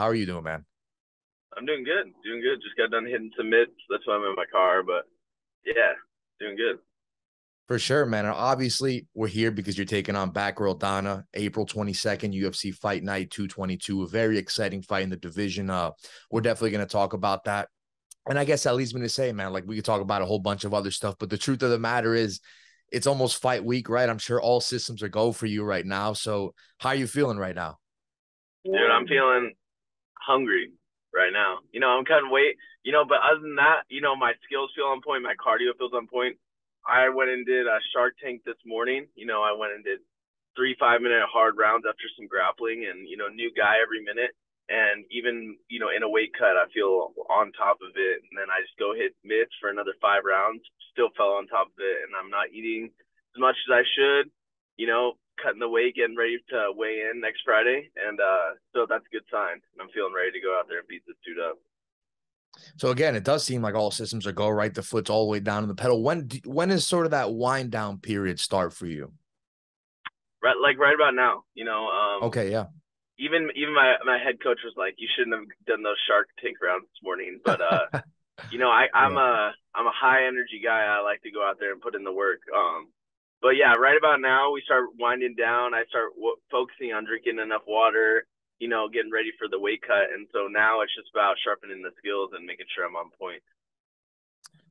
How are you doing, man? I'm doing good. Doing good. Just got done hitting some mitts. That's why I'm in my car. But yeah, doing good. For sure, man. And obviously, we're here because you're taking on Batgerel Danaa, April 22nd, UFC Fight Night 222. A very exciting fight in the division. We're definitely going to talk about that. And I guess that leads me to say, man, like we could talk about a whole bunch of other stuff, but the truth of the matter is it's almost fight week, right? I'm sure all systems are go for you right now. So how are you feeling right now? Dude, I'm feeling hungry right now. I'm cutting weight. But other than that, my skills feel on point. My cardio feels on point. I went and did a Shark Tank this morning. I went and did 3 5-minute hard rounds after some grappling, and new guy every minute. And even in a weight cut, I feel on top of it. And then I just go hit mitts for another 5 rounds. Still fell on top of it, and I'm not eating as much as I should. Cutting the weight, getting ready to weigh in next Friday, and so that's a good sign. I'm feeling ready to go out there and beat this dude up. So again, it does seem like all systems are go, right? The foot's all the way down in the pedal. When is sort of that wind down period start for you? Right about now. Okay, yeah. Even my head coach was like, you shouldn't have done those Shark Tank rounds this morning, but I'm Yeah. a high energy guy. I like to go out there and put in the work. But yeah, right about now we start winding down. I start focusing on drinking enough water, getting ready for the weight cut, and so now it's just about sharpening the skills and making sure I'm on point.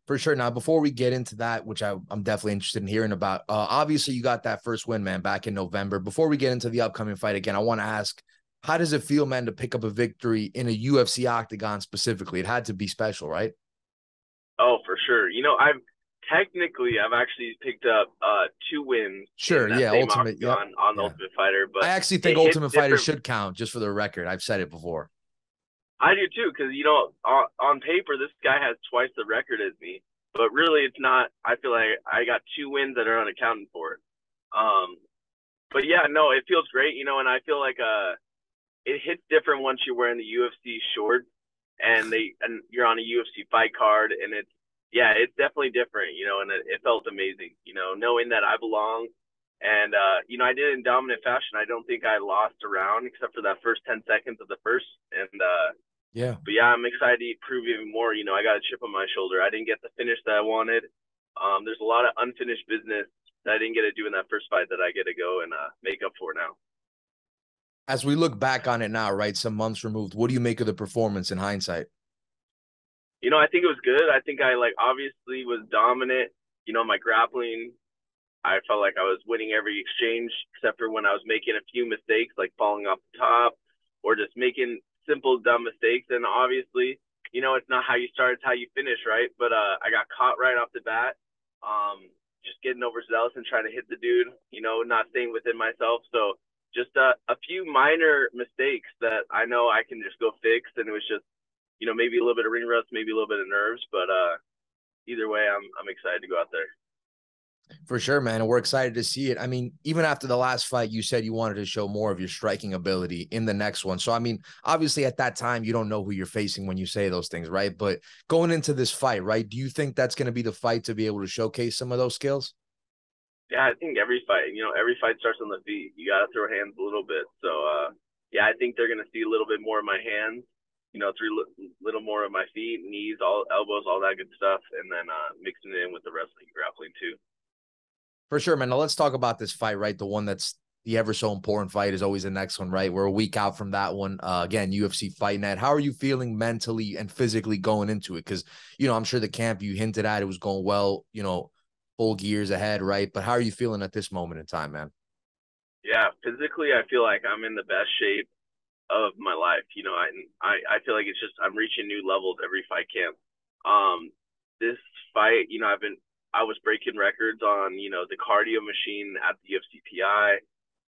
For sure. Now, before we get into that, which I'm definitely interested in hearing about, obviously you got that first win, man, back in November. Before we get into the upcoming fight again, I want to ask, how does it feel, man, to pick up a victory in a UFC octagon specifically? It had to be special, right? Oh, for sure. I've actually picked up 2 wins in Sure. that Yeah. same Ultimate. Yep. octagon on the Yeah. Ultimate Fighter, I but actually think it hits Ultimate Fighter different. should count, just for the record. I've said it before. I do too, because on paper this guy has twice the record as me, but really it's not. I feel like I got 2 wins that are unaccounted for. Um, but yeah, no, it feels great, and I feel like it hits different once you're wearing the UFC shorts and you're on a UFC fight card, and it's definitely different, and it felt amazing, knowing that I belong. And I did it in dominant fashion. I don't think I lost a round except for that first 10 seconds of the first. And Yeah. but yeah, I'm excited to prove even more. I got a chip on my shoulder. I didn't get the finish that I wanted. There's a lot of unfinished business that I didn't get to do in that first fight that I get to go and make up for now. As we look back on it now, right, some months removed, what do you make of the performance in hindsight? I think it was good. I think I obviously was dominant. My grappling, I felt like I was winning every exchange except for when I was making a few mistakes, like falling off the top or just making simple dumb mistakes. And obviously, it's not how you start, it's how you finish, right? But I got caught right off the bat. Just getting overzealous and trying to hit the dude, not staying within myself. So just a few minor mistakes that I know I can just go fix. And it was just, maybe a little bit of ring rust, maybe a little bit of nerves, but either way, I'm excited to go out there. For sure, man. And we're excited to see it. I mean, even after the last fight, you said you wanted to show more of your striking ability in the next one. So, I mean, obviously at that time, you don't know who you're facing when you say those things, right? But going into this fight, right, do you think that's going to be the fight to be able to showcase some of those skills? Yeah, I think every fight starts on the feet. You got to throw hands a little bit. So, yeah, I think they're going to see a little bit more of my hands, little more of my feet, knees, all elbows, all that good stuff, and then mixing it in with the wrestling, grappling too. For sure, man. Now let's talk about this fight, right? The one that's the ever so important fight is always the next one, right? We're a week out from that one. Again, UFC Fight Night. How are you feeling mentally and physically going into it? Because, I'm sure the camp you hinted at, it was going well, full gears ahead, right? But how are you feeling at this moment in time, man? Yeah, physically, I feel like I'm in the best shape of my life. I feel like it's just I'm reaching new levels every fight camp. This fight, I was breaking records on the cardio machine at the UFCPI.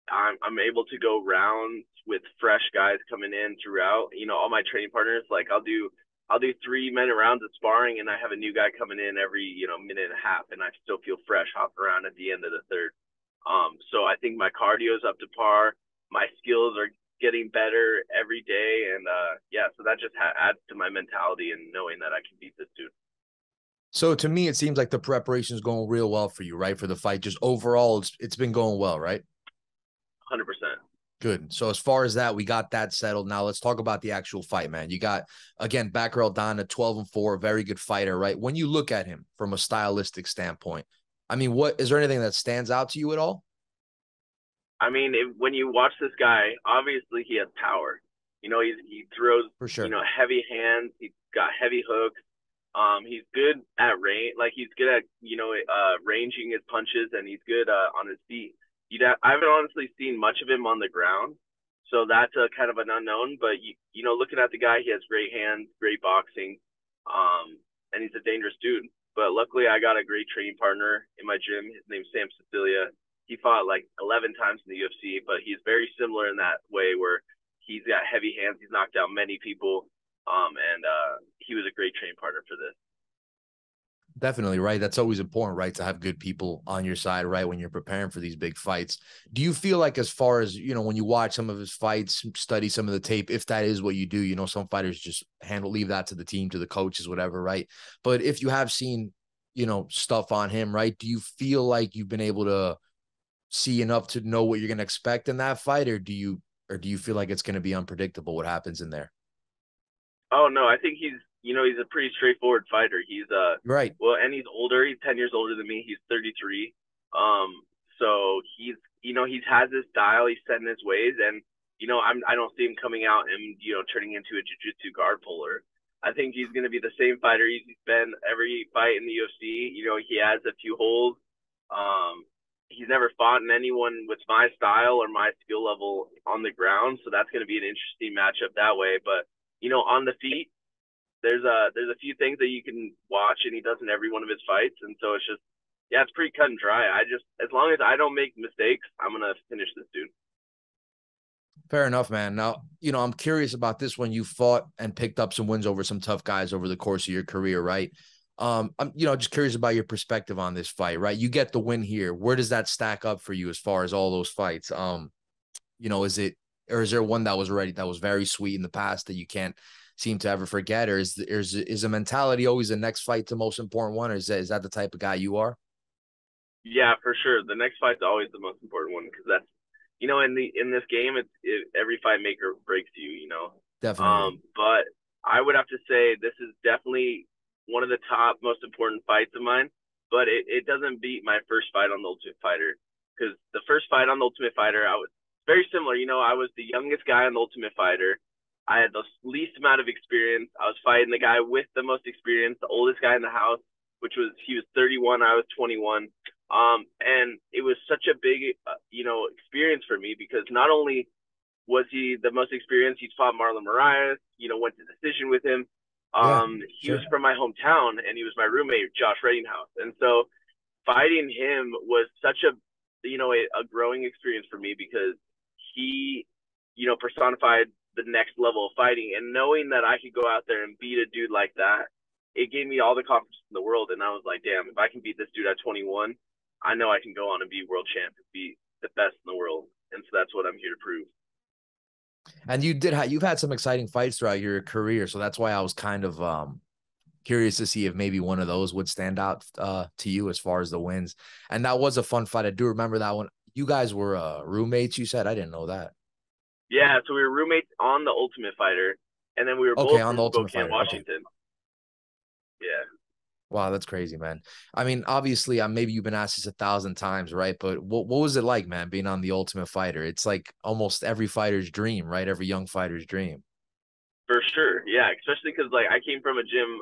I'm able to go rounds with fresh guys coming in throughout. All my training partners, like I'll do 3 minute rounds of sparring, and I have a new guy coming in every minute and a half, and I still feel fresh hopping around at the end of the third. So I think my cardio is up to par. My skills are getting better every day, and yeah, so that just adds to my mentality and knowing that I can beat this dude. So to me, it seems like the preparation is going real well for you, right? For the fight, just overall, it's been going well, right? 100%. Good. So as far as that, we got that settled. Now let's talk about the actual fight, man. You got, again, Batgerel Danaa, 12-4, very good fighter, right? When you look at him from a stylistic standpoint, I mean, what is there anything that stands out to you at all? I mean, when you watch this guy, obviously he has power. He throws, For sure. heavy hands. He's got heavy hooks. He's good at range. Like he's good at ranging his punches, and he's good on his feet. I haven't honestly seen much of him on the ground, so that's a kind of an unknown. But looking at the guy, he has great hands, great boxing, and he's a dangerous dude. But luckily, I got a great training partner in my gym. His name's Sam Cecilia. He fought like 11 times in the UFC, but he's very similar in that way where he's got heavy hands. He's knocked out many people, and he was a great training partner for this. Definitely, right? That's always important, right? To have good people on your side, right? When you're preparing for these big fights. Do you feel like, as far as, when you watch some of his fights, study some of the tape, if that is what you do, some fighters just leave that to the team, to the coaches, whatever, right? But if you have seen, stuff on him, right? Do you feel like you've been able to see enough to know what you're going to expect in that fight? Or do you feel like it's going to be unpredictable what happens in there? Oh no, I think he's a pretty straightforward fighter. He's Right. well, and he's older. He's 10 years older than me. He's 33. So he's has his style. He's set in his ways, and I don't see him coming out and turning into a jiu-jitsu guard puller. I think he's going to be the same fighter he's been every fight in the UFC. He has a few holes. He's never fought in anyone with my style or my skill level on the ground, so that's going to be an interesting matchup that way. But on the feet, there's a few things that you can watch, and he does in every one of his fights, and so it's just, yeah, it's pretty cut and dry. As long as I don't make mistakes, I'm gonna finish this dude. Fair enough, man. Now, I'm curious about this when you fought and picked up some wins over some tough guys over the course of your career, right? I'm, just curious about your perspective on this fight, right? You get the win here. Where does that stack up for you as far as all those fights? Is there one that was very sweet in the past that you can't seem to ever forget? Or is a mentality always the next fight the most important one? Or is that the type of guy you are? Yeah, for sure. The next fight's always the most important one because that's in this game, every fight maker breaks you. Definitely. But I would have to say this is definitely one of the top most important fights of mine. But it doesn't beat my first fight on the Ultimate Fighter, because the first fight on the Ultimate Fighter, I was very similar. I was the youngest guy on the Ultimate Fighter. I had the least amount of experience. I was fighting the guy with the most experience, the oldest guy in the house, he was 31, I was 21. And it was such a big, experience for me, because not only was he the most experienced, he's fought Marlon Moraes, went to decision with him. Yeah, He was sure. from my hometown, and he was my roommate, Josh Reddinghouse. And so fighting him was such a growing experience for me, because he, personified the next level of fighting. And knowing that I could go out there and beat a dude like that, it gave me all the confidence in the world. And I was like, damn, if I can beat this dude at 21, I know I can go on and be world champ, be the best in the world. And so that's what I'm here to prove. And you've had some exciting fights throughout your career, so that's why I was kind of curious to see if maybe one of those would stand out to you as far as the wins. And that was a fun fight. I do remember that one. You guys were roommates, you said? I didn't know that. Yeah, so we were roommates on the Ultimate Fighter, and then we were Okay, both on from the Ultimate Spokane, Fighter. Okay. Washington. Yeah. Wow, that's crazy, man. I mean, obviously, maybe you've been asked this 1,000 times, right? But what was it like, man, being on the Ultimate Fighter? It's like almost every fighter's dream, right? Every young fighter's dream. For sure, yeah. Especially because like I came from a gym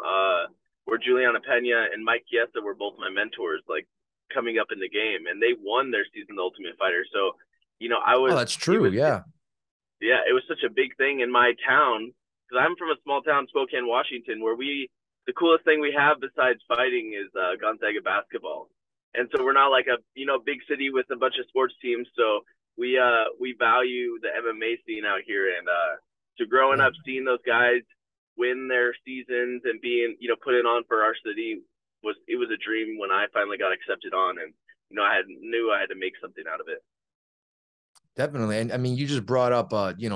where Juliana Pena and Mike Chiesa were both my mentors, like coming up in the game, and they won their season the Ultimate Fighter. So, I Oh, was that's true. Yeah. yeah, it was such a big thing in my town, because I'm from a small town, Spokane, Washington, where the coolest thing we have besides fighting is Gonzaga basketball, and so we're not like a big city with a bunch of sports teams. So we value the MMA scene out here, and so growing Yeah. up, seeing those guys win their seasons and being put it on for our city was a dream when I finally got accepted on, and knew I had to make something out of it. Definitely. And I mean, you just brought up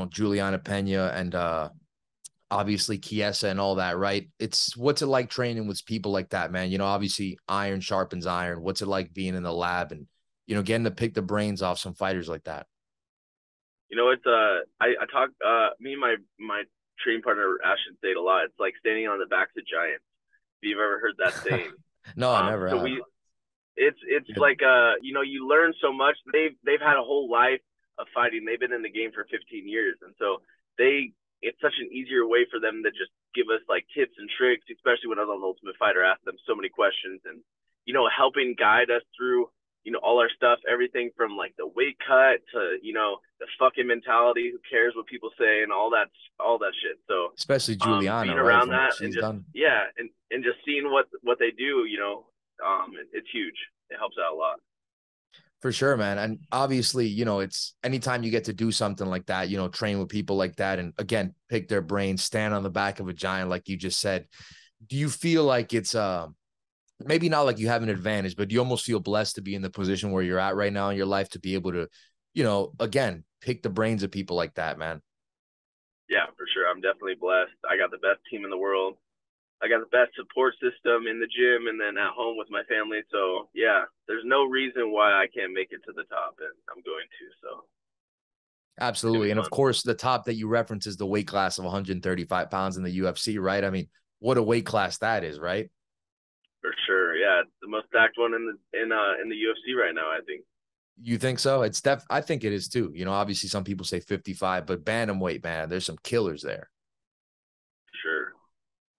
Juliana Pena and obviously Chiesa and all that, right? What's it like training with people like that, man? Obviously iron sharpens iron. What's it like being in the lab and getting to pick the brains off some fighters like that? You know, it's I talk me and my training partner Ashton say it a lot. It's like standing on the backs of giants. If you've ever heard that saying. No, I never So have. it's Yeah. like you know, you learn so much. They've had a whole life of fighting. They've been in the game for 15 years, and so they it's such an easier way for them to just give us like tips and tricks, especially when I was on the Ultimate Fighter. Ask them so many questions and you know helping guide us through you know all our stuff, everything from like the weight cut to you know the fucking mentality, who cares what people say, and all that shit. So Especially Juliana, being right? around From what that and she's just done. yeah, and just seeing what they do, you know, it's huge. It helps out a lot. For sure, man. And obviously, it's anytime you get to do something like that, train with people like that and again, pick their brains, stand on the back of a giant, like you just said. Do you feel like it's maybe not like you have an advantage, but do you almost feel blessed to be in the position where you're at right now in your life to be able to, again, pick the brains of people like that, man? Yeah, for sure. I'm definitely blessed. I got the best team in the world. I got the best support system in the gym and then at home with my family. So yeah, there's no reason why I can't make it to the top, and I'm going to. So it's gonna Absolutely. be And of fun course, the top that you reference is the weight class of 135 pounds in the UFC, right? I mean, what a weight class that is, right? for sure. Yeah, it's the most stacked one in the UFC right now. I think. You think so? I think it is too. Obviously some people say 55, but bantamweight, man, there's some killers there. Sure,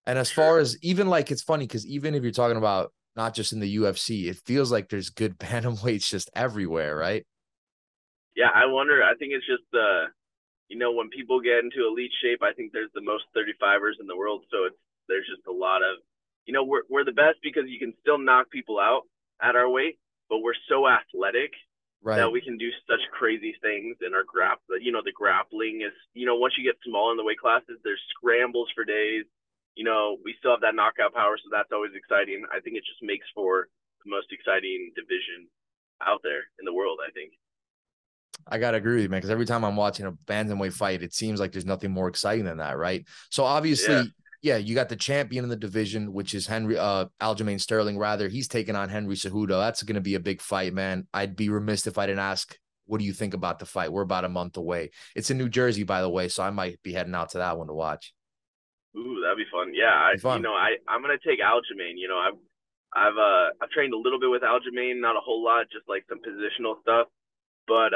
And for as far sure. as even like it's funny because even if you're talking about not just in the UFC, it feels like there's good bantamweights just everywhere, right? Yeah, I wonder. I think it's just you know, when people get into elite shape, I think there's the most 35ers in the world. So there's just a lot of, you know, we're the best because you can still knock people out at our weight, but we're so athletic that Right. we can do such crazy things in our you know, the grappling is, you know, once you get small in the weight classes, there's scrambles for days. You know, we still have that knockout power, so that's always exciting. I think it just makes for the most exciting division out there in the world, I think. I gotta agree with you, man, because every time I'm watching a bantamweight fight, it seems like there's nothing more exciting than that, right? So Yeah. obviously, yeah, you got the champion in the division, which is Aljamain Sterling, rather. He's taking on Henry Cejudo. That's gonna be a big fight, man. I'd be remiss if I didn't ask, what do you think about the fight? We're about a month away. It's in New Jersey, by the way, so I might be heading out to that one to watch. Ooh, that'd be fun. Yeah, Be you fun. know, I'm gonna take Aljamain. You know, I've trained a little bit with Aljamain, not a whole lot, just like some positional stuff. But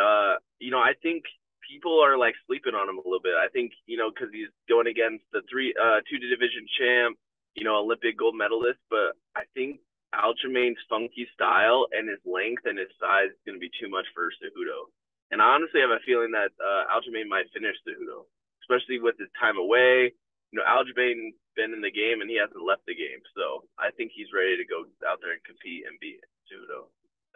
you know, I think people are like sleeping on him a little bit. I think you know because he's going against the two division champ, you know, Olympic gold medalist. But I think Aljamain's funky style and his length and his size is gonna be too much for Cejudo. And I honestly have a feeling that Aljamain might finish Cejudo, especially with his time away. You know, Aljamain's been in the game and he hasn't left the game, so I think he's ready to go out there and compete and beat Cejudo.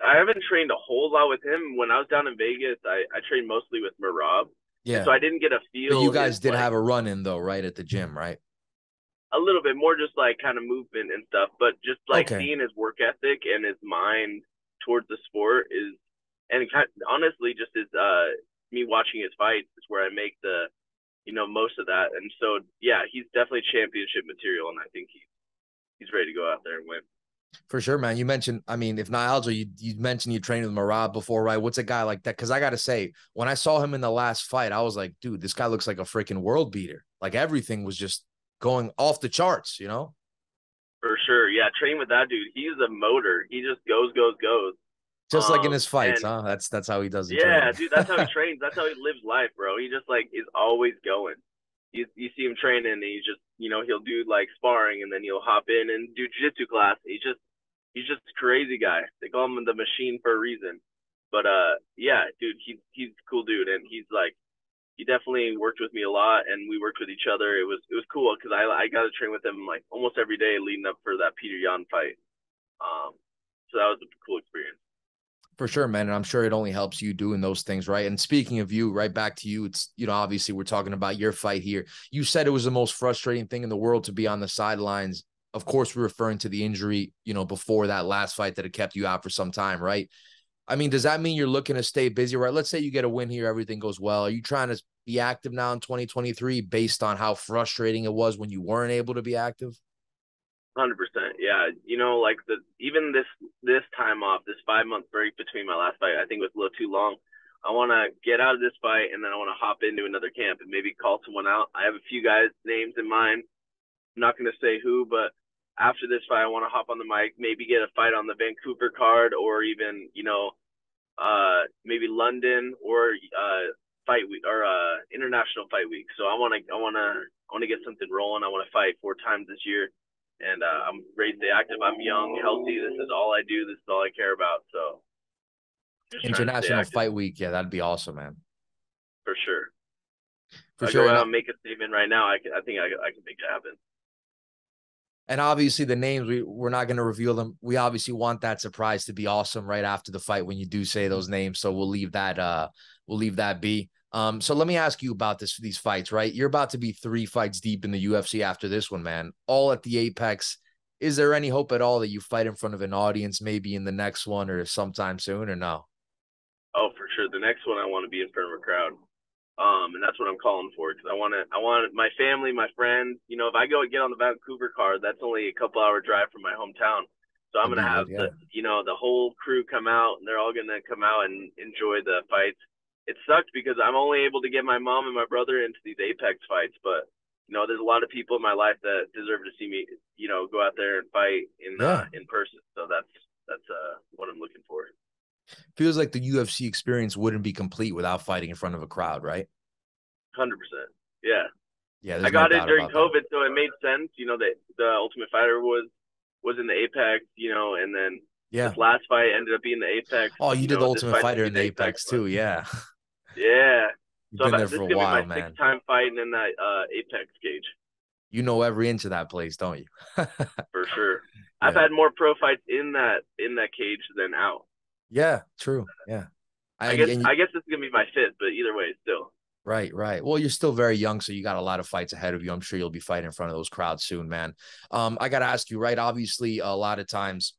I haven't trained a whole lot with him. When I was down in Vegas, I trained mostly with Merab, and so Yeah. I didn't get to But you feel his guys did like have a run in though, right? At the gym, right? a little bit more just like kind of movement and stuff, but just like Okay. seeing his work ethic and his mind towards the sport is, and kind of, honestly, just his me watching his fights is where I make the you know most of that, and so yeah, he's definitely championship material, and I think he's ready to go out there and win. For sure, man. You mentioned, I mean, if not Aljo, you mentioned you trained with Merab before, right? What's a guy like that? Because I got to say, when I saw him in the last fight, I was like, dude, this guy looks like a freaking world beater. Like everything was just going off the charts. For sure, yeah, train with that dude. He's a motor. He just goes, goes, goes. Just like in his fights, And huh? That's how he does in yeah, training. dude, that's how he trains. That's how he lives life, bro. He just like is always going. You see him training, and he just you know he'll do like sparring, and then he'll hop in and do jiu-jitsu class. He's just a crazy guy. They call him the machine for a reason. But yeah, dude, he's a cool dude, and he's like he definitely worked with me a lot, and we worked with each other. It was cool because I got to train with him like almost every day leading up for that Peter Yan fight. Um, so that was a cool experience. For sure, man. And I'm sure it only helps you doing those things, right? And speaking of you, right back to you, it's, obviously we're talking about your fight here. You said it was the most frustrating thing in the world to be on the sidelines. Of course, we're referring to the injury, before that last fight that had kept you out for some time, right? I mean, does that mean you're looking to stay busy, right? Let's say you get a win here, everything goes well. Are you trying to be active now in 2023 based on how frustrating it was when you weren't able to be active? 100%. Yeah. You know, like even this time off, this 5 month break between my last fight, I think was a little too long. I want to get out of this fight, and then I want to hop into another camp and maybe call someone out. I have a few guys' names in mind. I'm not going to say who, but after this fight, I want to hop on the mic, maybe get a fight on the Vancouver card, or even, maybe London, or fight week, or international fight week. So I want to get something rolling. I want to fight 4 times this year, and I'm ready to stay active. I'm young, healthy. This is all I do. This is all I care about. So just trying to stay International active Fight Week. Yeah, that'd be awesome, man. for sure. For If I sure. go out and make a statement right now, I think I can make it happen. And obviously the names, we're not going to reveal them. We obviously want that surprise to be awesome right after the fight when you do say those names. So we'll leave that be. So let me ask you about these fights, right? You're about to be 3 fights deep in the UFC after this one, man. All at the Apex. Is there any hope at all that you fight in front of an audience, maybe in the next one or sometime soon, or no? Oh, for sure. The next one I want to be in front of a crowd. And that's what I'm calling for, because I want my family, my friends. If I go get on the Vancouver card, that's only a couple-hour drive from my hometown. So I'm That'd gonna be good, have yeah. the whole crew come out, and they're all gonna come out and enjoy the fights. It sucks because I'm only able to get my mom and my brother into these Apex fights, but there's a lot of people in my life that deserve to see me, go out there and fight Yeah. in person. So that's what I'm looking for. Feels like the UFC experience wouldn't be complete without fighting in front of a crowd, right? 100%. Yeah. Yeah, I there's no got it doubt during about that. COVID, so it made sense. That the Ultimate Fighter was in the Apex, and then this Yeah. last fight ended up being the Apex. Oh, you did the This Ultimate fight's gonna Fighter be in the the Apex, Apex but too. Yeah. yeah. You've So been there this for a is gonna be my while, sixth man. time fighting in that Apex cage You know every inch of that place, don't you? for sure. I've Yeah. had more pro fights in that cage than out. Yeah, true. Yeah. I And, guess and you, I guess this is gonna be my fifth, but either way, still. right, right. Well, you're still very young, so you got a lot of fights ahead of you. I'm sure you'll be fighting in front of those crowds soon, man. I got to ask you, right? Obviously, a lot of times,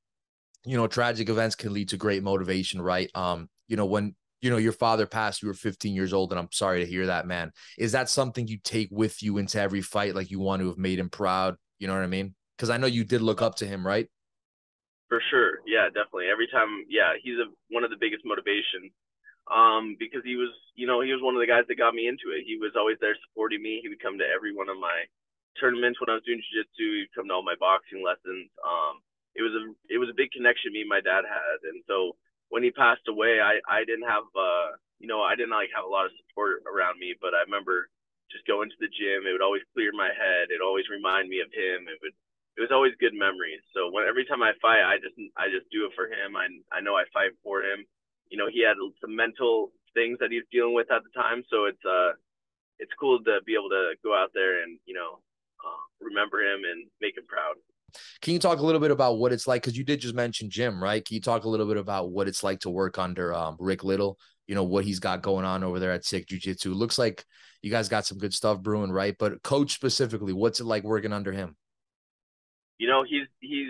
tragic events can lead to great motivation, right? When your father passed, you were 15 years old, and I'm sorry to hear that, man. Is that something you take with you into every fight? Like you want to have made him proud? You know what I mean? Because I know you did look up to him, right? For sure, yeah, definitely. Every time, yeah, he's one of the biggest motivations. Because he was one of the guys that got me into it. He was always there supporting me. He would come to every one of my tournaments when I was doing jiu-jitsu. He'd come to all my boxing lessons. It was a big connection me and my dad had, and so when he passed away, I didn't have I didn't like have a lot of support around me, but I remember just going to the gym. It would always clear my head. It always remind me of him. It was always good memories. So every time I fight, I just do it for him. I know I fight for him. He had some mental things that he's dealing with at the time, so it's cool to be able to go out there and remember him and make him proud. Can you talk a little bit about what it's like? Because you did just mention Jim, right? Can you talk a little bit about what it's like to work under Rick Little? What he's got going on over there at Sick Jiu Jitsu. Looks like you guys got some good stuff brewing, right? But coach specifically, what's it like working under him? He's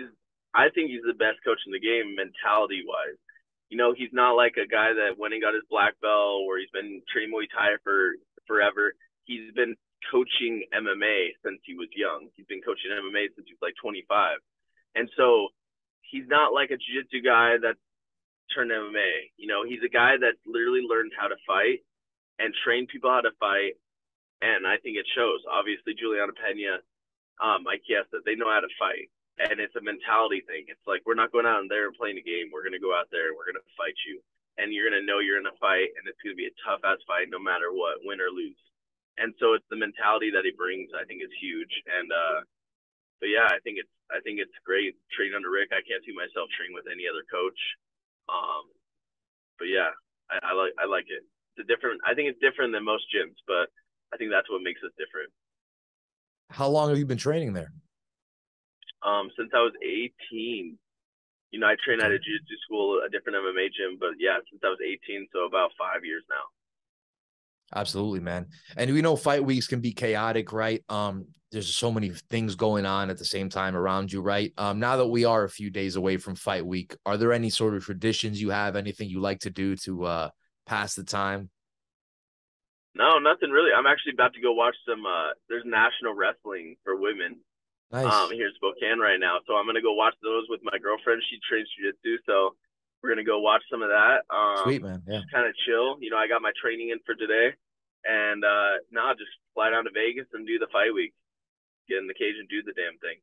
I think he's the best coach in the game mentality wise. He's not like a guy that went and got his black belt or he's been training Muay Thai for forever. He's been coaching MMA since he was young. He's been coaching MMA since he was like 25. And so he's not like a jiu-jitsu guy that turned MMA. He's a guy that literally learned how to fight and train people how to fight. And I think it shows. Obviously, Juliana Pena, Mike Chiesa, they know how to fight. And it's a mentality thing. It's like, we're not going out in there and playing a game. We're going to go out there and we're going to fight you. And you're going to know you're in a fight, and it's going to be a tough ass fight no matter what, win or lose. And so it's the mentality that he brings, I think, is huge. And but yeah, I think it's great training under Rick. I can't see myself training with any other coach. But yeah, I like it. I think it's different than most gyms, but I think that's what makes us different. How long have you been training there? Since I was 18. I train at Okay. a jiu-jitsu school, a different MMA gym, but yeah, since I was 18, so about 5 years now. Absolutely, man. And we know fight weeks can be chaotic, right? There's so many things going on at the same time around you, right? Now that we are a few days away from fight week, are there any sort of traditions you have, anything you like to do to pass the time? No, nothing really. I'm actually about to go watch some. There's national wrestling for women Nice. here in Spokane right now, so I'm gonna go watch those with my girlfriend. She trains jiu-jitsu, so we're gonna go watch some of that. Sweet, man. Yeah. Just kind of chill. You know, I got my training in for today, and now just fly down to Vegas and do the fight week. Get in the cage and do the damn thing.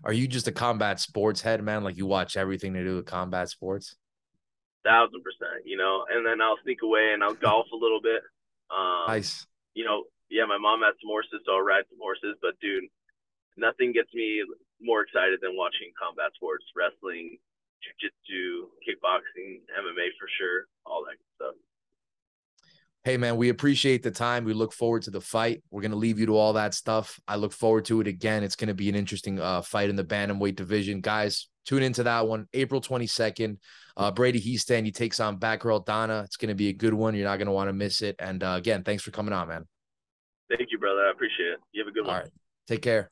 Are you just a combat sports head, man? Like you watch everything to do with combat sports? 1000%. You know, and then I'll sneak away and I'll golf a little bit. Nice. You know, yeah, my mom had some horses, so I'll ride some horses. But dude, nothing gets me more excited than watching combat sports, wrestling, jiu-jitsu, kickboxing, MMA for sure, all that stuff. Hey, man, we appreciate the time. We look forward to the fight. We're going to leave you to all that stuff. I look forward to it again. It's going to be an interesting fight in the Bantamweight division. Guys, tune into that one, April 22nd. Brady Hiestand, he takes on Batgerel Danaa. It's going to be a good one. You're not going to want to miss it. And again, thanks for coming on, man. Thank you, brother. I appreciate it. You have a good one. All right. Take care.